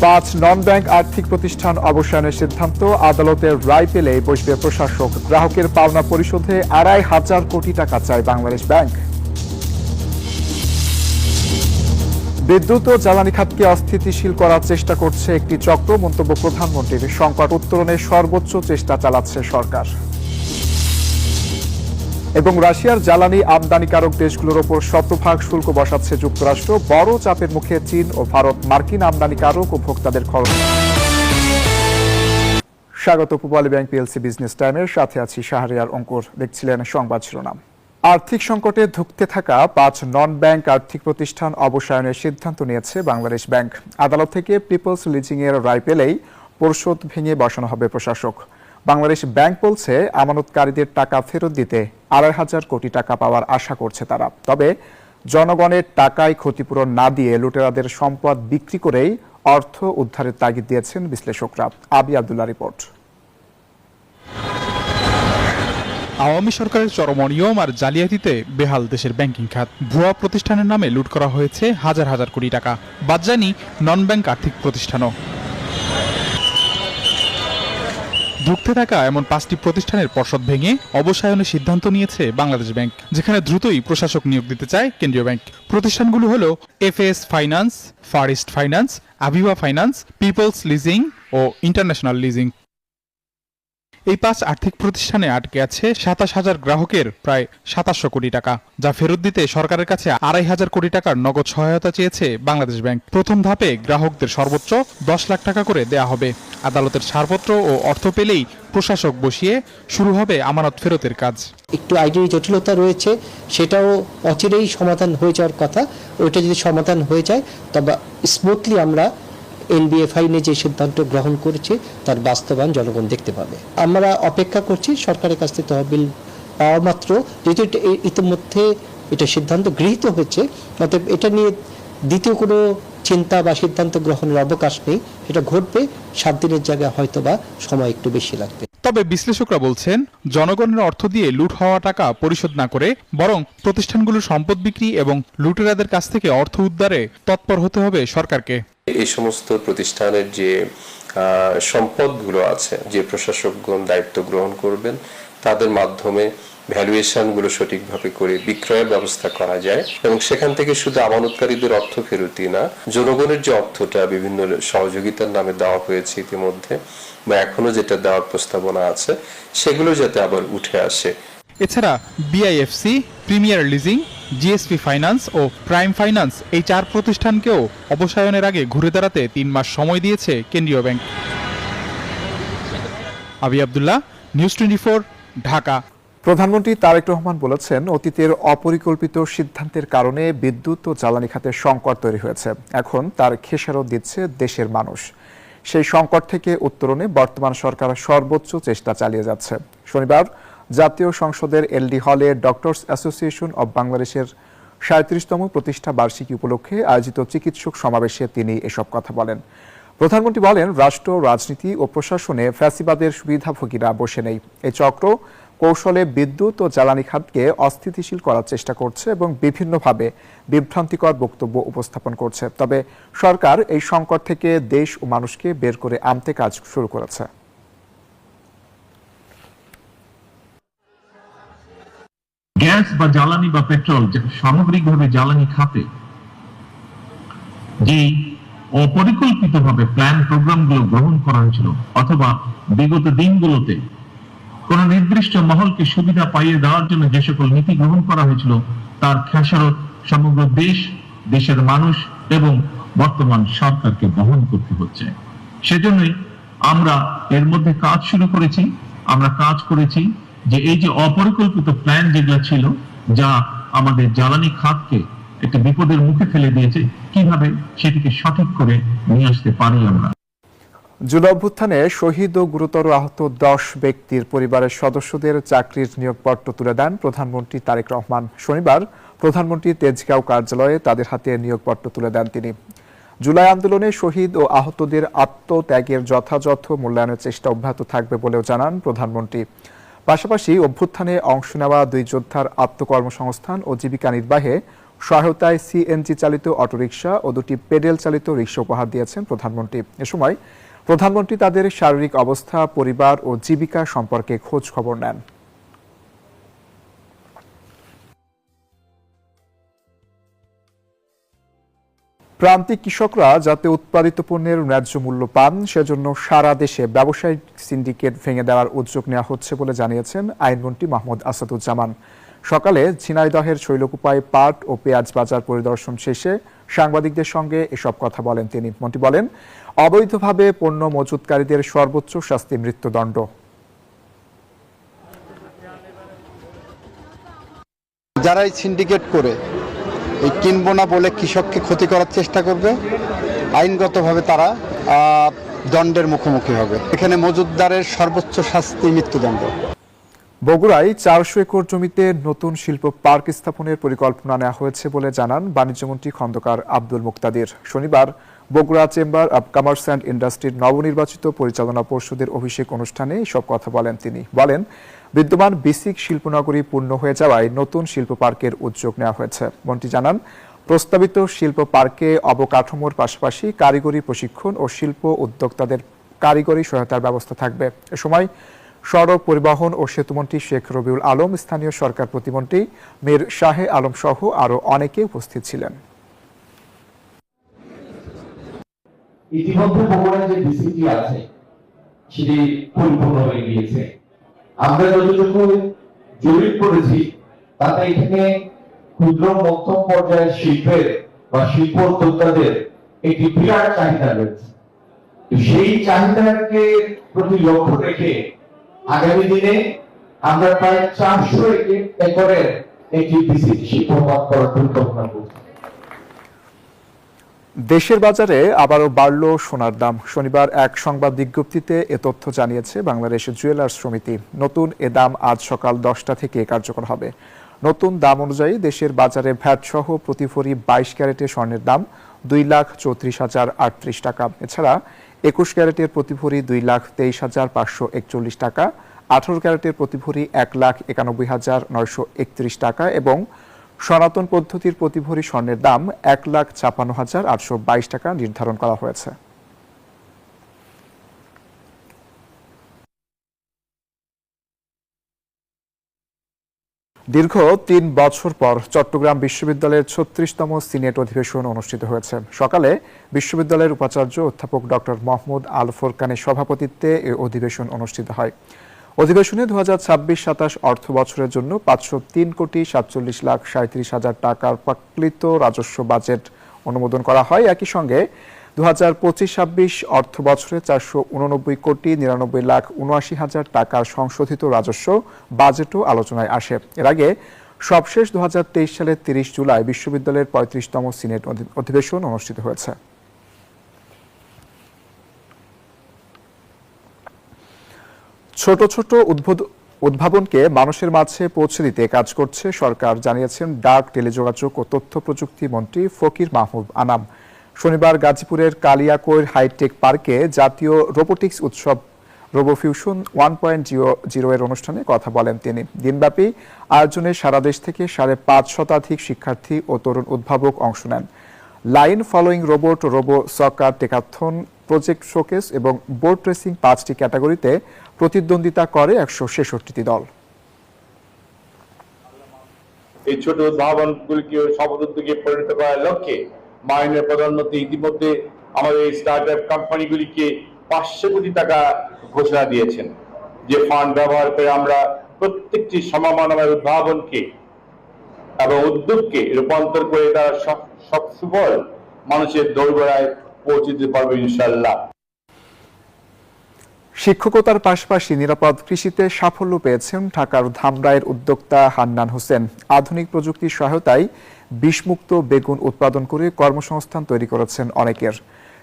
5 নন bank আর্থিক প্রতিষ্ঠান অবসানের সিদ্ধান্ত, আদালতের রায় পেলেই বসবে প্রশাসক। গ্রাহকের পাওনা পরিশোধে 2,500 কোটি টাকা চায় বাংলাদেশ ব্যাংক। বিদ্যুৎ ও জ্বালানি খাতকে অস্থিতিশীল করার চেষ্টা করছে একটি চক্র, মন্তব্য প্রধানমন্ত্রীর। সংকট উত্তরণে সর্বোচ্চ চেষ্টা চালাচ্ছে সরকার। এবং রাশিয়ার জ্বালানি আমদানিকারক দেশগুলোর ওপর 100% শুল্ক বসাচ্ছে যুক্তরাষ্ট্র। বড় চাপের মুখে চীন ও ভারত। মার্কিন আমদানিকারক ও ভোক্তাদের খরচ। স্বাগত পূবালী ব্যাংক পিএলসি বিজনেস টাইমের সাথে আছি শাহরিয়ার অঙ্কুর। দেখছিলেন সংবাদ শিরোনাম। আর্থিক সংকটে ধুঁকতে থাকা 5 নন ব্যাংক আর্থিক প্রতিষ্ঠান অবসানের সিদ্ধান্ত নিয়েছে বাংলাদেশ ব্যাংক। আদালত থেকে পিপলস লিজিং এর রায় পেলেই পরিশোধ ভেঙে বসানো হবে প্রশাসক। বাংলাদেশ ব্যাংক বলছে, আমানতকারীদের টাকা ফেরত দিতে 2,500 কোটি টাকা পাওয়ার আশা করছে তারা। তবে জনগণের টাকায় ক্ষতিপূরণ না দিয়ে লুটেরাদের সম্পদ বিক্রি করেই অর্থ উদ্ধারের তাগিদ দিয়েছেন বিশ্লেষকরা। আবি আব্দুল্লাহ রিপোর্ট। আওয়ামী সরকারের চরম অনিয়ম আর জালিয়াতিতে বেহাল দেশের ব্যাংকিং খাত। ভুয়া প্রতিষ্ঠানের নামে লুট করা হয়েছে হাজার হাজার কোটি টাকা। বাদ যায়নি নন ব্যাংক আর্থিক প্রতিষ্ঠানও। ধুঁকতে থাকা এমন 5টি প্রতিষ্ঠানের পর্ষদ ভেঙে অবসায়নের সিদ্ধান্ত নিয়েছে বাংলাদেশ ব্যাংক, যেখানে দ্রুতই প্রশাসক নিয়োগ দিতে চায় কেন্দ্রীয় ব্যাংক। প্রতিষ্ঠানগুলো হলো FS finance, far east finance, Aviva finance, Peoples leasing ও ইন্টারন্যাশনাল লিজিং। এই 5 আর্থিক প্রতিষ্ঠানে আটকে আছে 27,000 গ্রাহকের প্রায় 2700 কোটি টাকা, যা ফেরত দিতে সরকারের কাছে 2,500 কোটি টাকার নগদ সহায়তা চেয়েছে বাংলাদেশ ব্যাংক। প্রথম ধাপে গ্রাহকদের সর্বোচ্চ 10 লাখ টাকা করে দেয়া হবে। আদালতের ছাড়পত্র ও অর্থ পেলেই প্রশাসক বসিয়ে শুরু হবে আমানত ফেরতের কাজ। একটু আইনি জটিলতা রয়েছে, সেটাও অচিরেই সমাধান হয়ে যাওয়ার কথা। ওইটা যদি সমাধান হয়ে যায় তবে স্মুথলি আমরা এনবিএফআই নিয়ে যে সিদ্ধান্ত গ্রহণ করেছে তার বাস্তবায়ন জনগণ দেখতে পাবে। আমরা অপেক্ষা করছি সরকারের কাছ থেকে তহবিল পাওয়া মাত্র, যেহেতু ইতিমধ্যে এটা সিদ্ধান্ত গৃহীত হয়েছে, অতএব এটা নিয়ে দ্বিতীয় কোনো চিন্তা বা সিদ্ধান্ত গ্রহণের অবকাশ নেই। এটা ঘটবে 7 দিনের জায়গায় হয়তো বা সময় একটু বেশি লাগবে। তবে বিশ্লেষকরা বলছেন, জনগণের অর্থ দিয়ে লুট হওয়া টাকা পরিশোধ না করে বরং প্রতিষ্ঠানগুলোর সম্পদ বিক্রি এবং লুটেরাদের কাছ থেকে অর্থ উদ্ধারে তৎপর হতে হবে সরকারকে। এই সমস্ত প্রতিষ্ঠানের যে সম্পদগুলো আছে, যে প্রশাসকগণ দায়িত্ব গ্রহণ করবেন, তাদের মাধ্যমে ভ্যালুয়েশনগুলো সঠিকভাবে করে বিক্রয়ের ব্যবস্থা করা যায় এবং সেখান থেকে শুধু আমানতকারীদের অর্থ ফেরতই না, জনগণের যে অর্থটা বিভিন্ন সহযোগিতার নামে দেওয়া হয়েছে ইতিমধ্যে বা এখনো যেটা দেওয়ার প্রস্তাবনা আছে, সেগুলো যাতে আবার উঠে আসে। এছাড়া BIFC, premier leasing, GSP finance ও প্রাইম ফাইন্যান্স, এই 4 প্রতিষ্ঠানকেও অবসায়নের আগে ঘুরে দাঁড়াতে 3 মাস সময় দিয়েছে কেন্দ্রীয় ব্যাংক। আবি আব্দুল্লাহ, নিউজ 24, ঢাকা। প্রধানমন্ত্রী তারেক রহমান বলেছেন, অতীতের অপরিকল্পিত সিদ্ধান্তের কারণে বিদ্যুৎ ও জ্বালানি খাতের সংকট তৈরি হয়েছে। এখন তার খেসারত দিচ্ছে দেশের মানুষ। সেই সংকট থেকে উত্তরণে বর্তমান সরকার সর্বোচ্চ চেষ্টা চালিয়ে যাচ্ছে। শনিবার জাতীয় সংসদের এলডি হলে ডক্টরস অ্যাসোসিয়েশন অব বাংলাদেশের 37তম প্রতিষ্ঠা বার্ষিকী উপলক্ষে আয়োজিত চিকিৎসক সমাবেশে তিনি এসব কথা বলেন। প্রধানমন্ত্রী বলেন, রাষ্ট্র, রাজনীতি ও প্রশাসনে ফ্যাসিবাদের সুবিধাভোগীরা বসে নেই। এই চক্র কৌশলে বিদ্যুৎ ও জ্বালানি খাতকে অস্থিতিশীল করার চেষ্টা করছে এবং বিভিন্নভাবে বিভ্রান্তিকর বক্তব্য উপস্থাপন করছে। তবে সরকার এই সংকট থেকে দেশ ও মানুষকে বের করে আনতে কাজ শুরু করেছে। গ্যাস বা জ্বালানি বা পেট্রোল, সামগ্রিকভাবে জ্বালানি খাতে যে অপরিকল্পিতভাবে প্ল্যান প্রোগ্রামগুলো গ্রহণ করা হয়েছিল অথবা বিগত দিনগুলোতে কোন নির্দিষ্ট মহলকে সুবিধা পাইয়ে দেওয়ার জন্য যে সকল নীতি গ্রহণ করা হয়েছিল, তার খেসারত সমগ্র দেশ, দেশের মানুষ এবং বর্তমান সরকারকে বহন করতে হচ্ছে। সেজন্যই আমরা এর মধ্যে কাজ শুরু করেছি। আমরা কাজ করেছি যে এই যে অপরিকল্পিত প্ল্যান যেগুলো ছিল, যা আমাদের জ্বালানি খাতকে একটা বিপদের মুখে ফেলে দিয়েছে, কিভাবে সেটিকে সঠিক করে নিয়ে আসতে পারি আমরা। জুলাই অভ্যুত্থানে শহীদ ও গুরুতর আহত 10 ব্যক্তির পরিবারের সদস্যদের চাকরির নিয়োগপত্র তুলে দেন প্রধানমন্ত্রী তারেক রহমান। শনিবার প্রধানমন্ত্রী তেজগাঁও কার্যালয়ে তাদের হাতে নিয়োগপত্র তুলে দেন তিনি। জুলাই আন্দোলনে শহীদ ও আহতদের আত্মত্যাগের যথাযথ মূল্যায়নের চেষ্টা অব্যাহত থাকবে বলেও জানান প্রধানমন্ত্রী। পাশাপাশি অভ্যুত্থানে অংশ নেওয়া 2 যোদ্ধার আত্মকর্মসংস্থান ও জীবিকা নির্বাহে সহায়তায় সিএনজি চালিত অটোরিকশা ও 2টি পেডেল চালিত রিকশা উপহার দিয়েছেন প্রধানমন্ত্রী। এ সময় প্রধানমন্ত্রী তাদের শারীরিক অবস্থা, পরিবার ও জীবিকা সম্পর্কে খোঁজ খবর নেন। প্রান্তিক কৃষকরা যাতে উৎপাদিত পণ্যের ন্যায্য মূল্য পান, সেজন্য সারা দেশে ব্যবসায়িক সিন্ডিকেট ভেঙে দেওয়ার উদ্যোগ নেওয়া হচ্ছে বলে জানিয়েছেন আইনমন্ত্রী মাহমুদ আসাদুজ্জামান। সকালে ঝিনাইদহের শৈলকুপায় পাট ও পেঁয়াজ বাজার পরিদর্শন শেষে সাংবাদিকদের সঙ্গে এসব কথা বলেন তিনি। মন্ত্রী বলেন, অবৈধভাবে পণ্য মজুতকারীদের সর্বোচ্চ শাস্তি মৃত্যুদণ্ড। যারা এই সিন্ডিকেট করে এই কিনবো না বলে কৃষককে ক্ষতি করার চেষ্টা করবে, আইনগতভাবে তারা দণ্ডের মুখোমুখি হবে। এখানে মজুতদারের সর্বোচ্চ শাস্তি মৃত্যুদণ্ড। বগুড়ায় 400 একর জমিতে নতুন শিল্প পার্ক স্থাপনের পরিকল্পনা নেওয়া হয়েছে বলে জানান বাণিজ্যমন্ত্রী খন্দকার আব্দুল মুক্তাদির। শনিবার Bogura chamber of commerce and ইন্ডাস্ট্রির নবনির্বাচিত পরিচালনা পর্ষদের অভিষেক অনুষ্ঠানে এসব কথা বলেন তিনি। বলেন, বিদ্যমান বেসিক শিল্পনগরী পূর্ণ হয়ে যাওয়ায় নতুন শিল্প পার্কের উদ্যোগ নেওয়া হয়েছে। মন্ত্রী জানান, প্রস্তাবিত শিল্প পার্কে অবকাঠামোর পাশাপাশি কারিগরি প্রশিক্ষণ ও শিল্প উদ্যোক্তাদের কারিগরি সহায়তার ব্যবস্থা থাকবে। এ সময় সড়ক পরিবহন ও সেতুমন্ত্রী শেখ রবিউল আলম, স্থানীয় সরকার প্রতিমন্ত্রী মীর শাহে আলম সহ আরো অনেকে উপস্থিত ছিলেন। ইতিমধ্যে বগুড়ায় যে বিসিটি আছে সেটি পরিপূর্ণ হয়ে গিয়েছে। আমরা যতটুকু জরিপ করেছি তাতে এখানে ক্ষুদ্র মধ্যম পর্যায়ের শিল্পের বা শিল্প উদ্যোক্তাদের একটি বিরাট চাহিদা রয়েছে। সেই চাহিদাকে প্রতি লক্ষ্য রেখে আগামী দিনে আমরা প্রায় 400 একরের একটি বিসিটি শিল্প পার্ক করার পরিকল্পনা করছি। দেশের বাজারে আবারও বাড়ল সোনার দাম। শনিবার এক সংবাদ বিজ্ঞপ্তিতে এ তথ্য জানিয়েছে বাংলাদেশ জুয়েলার্স সমিতি। নতুন এ দাম আজ সকাল 10টা থেকে কার্যকর হবে। নতুন দাম অনুযায়ী দেশের বাজারে ভ্যাট সহ প্রতি ভরি 22 ক্যারেটের স্বর্ণের দাম 2,34,038 টাকা। এছাড়া 21 ক্যারেটের প্রতি ভরি 2,23,541 টাকা, 18 ক্যারেটের প্রতি ভরি 1,91,931 টাকা এবং সনাতন পদ্ধতির প্রতি ভরি স্বর্ণের দাম 1,56,822 টাকা নির্ধারণ করা হয়েছে। দীর্ঘ 3 বছর পর চট্টগ্রাম বিশ্ববিদ্যালয়ের 36তম সিনেট অধিবেশন অনুষ্ঠিত হয়েছে। সকালে বিশ্ববিদ্যালয়ের উপাচার্য অধ্যাপক ডক্টর মোহাম্মদ আল ফোরকানের সভাপতিত্বে এই অধিবেশন অনুষ্ঠিত হয়। অধিবেশনে 2026-27 অর্থ বছরের জন্য 503,47,37,000 টাকার প্রাকৃত রাজস্ব বাজেট অনুমোদন করা হয়। একই সঙ্গে 2025-26 অর্থ বছরে 489,99,79,000 টাকার সংশোধিত রাজস্ব বাজেটও আলোচনায় আসে। এর আগে সবশেষ 2023 সালের 30 জুলাই বিশ্ববিদ্যালয়ের 35তম সিনেট অধিবেশন অনুষ্ঠিত হয়েছে। ছোট ছোট উদ্ভাবনকে মানুষের মাঝে পৌঁছে দিতে কাজ করছে সরকার, জানিয়েছেন ডাক, টেলিযোগাযোগ ও তথ্য প্রযুক্তি মন্ত্রী ফকির মাহমুদ আনাম। শনিবার গাজীপুরের কালিয়াকৈর হাইটেক পার্কে জাতীয় রোবোটিক্স উৎসব রোবোফিউশন 1.0 এর অনুষ্ঠানে কথা বলেন তিনি। দিনব্যাপী আয়োজনে সারা দেশ থেকে 5.5 শতাধিক শিক্ষার্থী ও তরুণ উদ্ভাবক অংশ নেন। লাইন ফলোয়িং রোবট, রোবো সকার, টেকাথন, প্রজেক্ট শোকেস এবং বোট রেসিং 5টি ক্যাটাগরিতে প্রতিদ্বন্দ্বিতা করে 166টি দল। এই ছোট উদ্ভাবনগুলিকে সফল উদ্যোগে পরিণত করার লক্ষ্যে মাননীয় প্রধানমন্ত্রী ইতিমধ্যে আমাদের স্টার্ট আপ কোম্পানিগুলিকে 500 কোটি টাকা ঘোষণা দিয়েছেন, যে ফান্ড ব্যবহার করে আমরা প্রত্যেকটি সমমানের উদ্ভাবনকে এবং উদ্যোগকে রূপান্তর করে তারা সব সুফল মানুষের দোরগোড়ায় পৌঁছে দিতে পারবে ইনশাআল্লাহ। শিক্ষকতার পাশাপাশি নিরাপদ কৃষিতে সাফল্য পেয়েছেন ঢাকার ধামরাইয়ের উদ্যোক্তা হান্নান হোসেন। আধুনিক প্রযুক্তির সহায়তায় বিষমুক্ত বেগুন উৎপাদন করে কর্মসংস্থান তৈরি করেছেন অনেকের।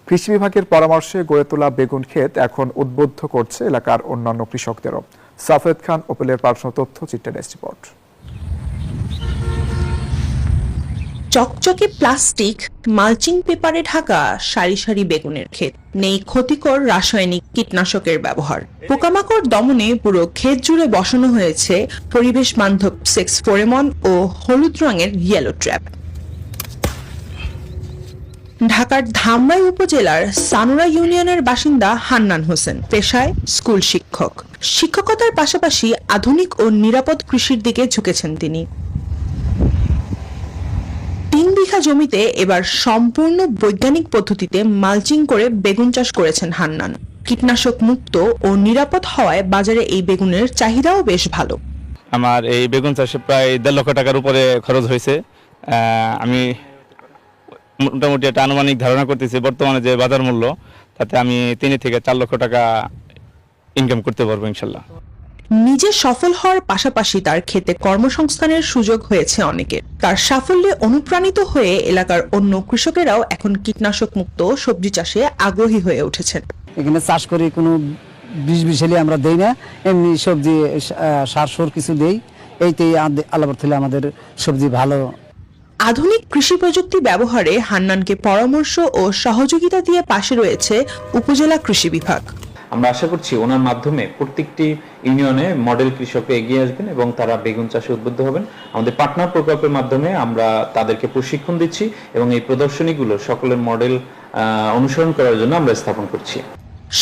কৃষি বিভাগের পরামর্শে গড়ে তোলা বেগুন ক্ষেত এখন উদ্বুদ্ধ করছে এলাকার অন্যান্য কৃষকদেরও। সাফেদ খান ওপেলের পাঠানো তথ্য, চিত্রে ডেস্ক রিপোর্ট। চকচকে প্লাস্টিক, মালচিং পেপারে ঢাকা সারি সারি বেগুনের ক্ষেত। নেই ক্ষতিকর রাসায়নিক কীটনাশকের ব্যবহার। পোকামাকড় দমনে পুরো ক্ষেত জুড়ে বসানো হয়েছে পরিবেশ বান্ধব 6 ফোরেমন ও হলুদ রঙের ইয়েলো ট্র্যাপ। ঢাকার ধামরাই উপজেলার সানুরা ইউনিয়নের বাসিন্দা হান্নান হোসেন, পেশায় স্কুল শিক্ষক। শিক্ষকতার পাশাপাশি আধুনিক ও নিরাপদ কৃষির দিকে ঝুঁকেছেন তিনি। 3 বিঘা জমিতে এবার সম্পূর্ণ বৈজ্ঞানিক পদ্ধতিতে মালচিং করে বেগুন চাষ করেছেন হান্নান। কীটনাশক মুক্ত ও নিরাপদ হওয়ায় বাজারে এই বেগুনের চাহিদাও বেশ ভালো। আমার এই বেগুন চাষে প্রায় 1.5 লক্ষ টাকার উপরে খরচ হয়েছে। আমি মোটামুটি একটা আনুমানিক ধারণা করতেছি বর্তমানে যে বাজার মূল্য, তাতে আমি 3 থেকে 4 লক্ষ টাকা ইনকাম করতে পারবো ইনশাল্লাহ। নিজে সফল হওয়ার পাশাপাশি তার ক্ষেতে কর্মসংস্থানের সুযোগ হয়েছে অনেকের। তার সাফল্যে অনুপ্রাণিত হয়ে এলাকার অন্য কৃষকেরাও এখন কীটনাশক মুক্ত সবজি চাষে আগ্রহী হয়ে উঠেছেন। এখানে চাষ করে কোনো বিষ আমরা দেই না, এমনি সবজি সার কিছু দেই, এইটাই আল্লাহ থেকে আমাদের সবজি ভালো। আধুনিক কৃষি প্রযুক্তি ব্যবহারে হান্নানকে পরামর্শ ও সহযোগিতা দিয়ে পাশে রয়েছে উপজেলা কৃষি বিভাগ। আমরা আশা করছি ওনার মাধ্যমে প্রত্যেকটি ইউনিয়নে মডেল কৃষকরা এগিয়ে আসবেন এবং তারা বেগুন চাষে উদ্বুদ্ধ হবেন। আমাদের পার্টনার প্রকল্পের মাধ্যমে আমরা তাদেরকে প্রশিক্ষণ দিচ্ছি এবং এই প্রদর্শনীগুলো সকলের মডেল অনুসরণ করার জন্য আমরা স্থাপন করছি।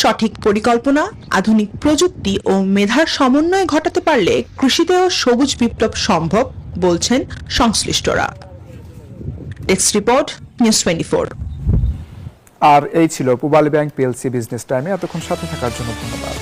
সঠিক পরিকল্পনা, আধুনিক প্রযুক্তি ও মেধার সমন্বয় ঘটাতে পারলে কৃষিতেও সবুজ বিপ্লব সম্ভব বলছেন সংশ্লিষ্টরা। Desk report, news 24। আর এই ছিল পূবালী ব্যাংক পিএলসি বিজনেস টাইমে। এতক্ষণ সাথে থাকার জন্য ধন্যবাদ।